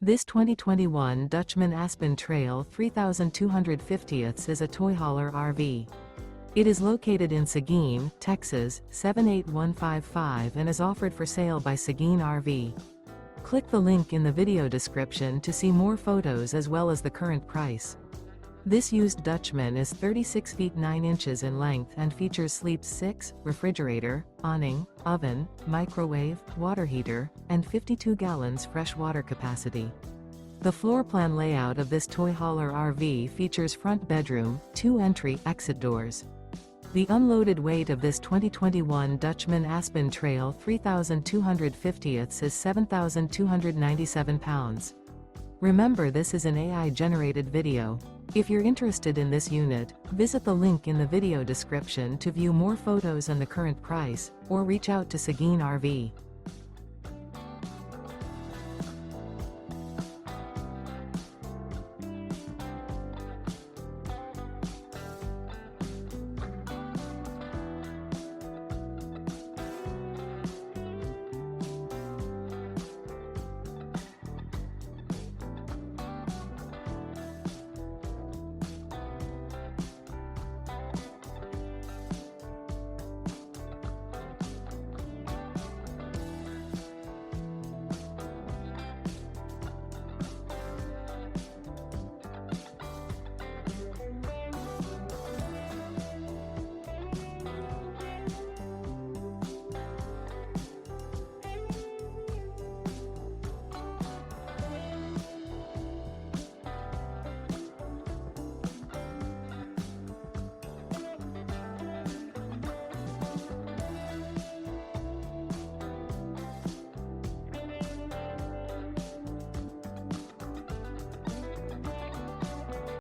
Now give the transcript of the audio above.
This 2021 Dutchmen Aspen Trail 3250th is a toy hauler RV. It is located in Seguin, Texas, 78155 and is offered for sale by Seguin RV. Click the link in the video description to see more photos as well as the current price. This used Dutchmen is 36 feet 9 inches in length and features sleeps 6, refrigerator, awning, oven, microwave, water heater, and 52 gallons fresh water capacity. The floor plan layout of this toy hauler RV features front bedroom, 2 entry/exit doors. The unloaded weight of this 2021 Dutchmen Aspen Trail 3250th is 7,297 pounds. Remember, this is an AI-generated video. If you're interested in this unit, visit the link in the video description to view more photos and the current price, or reach out to Seguin RV.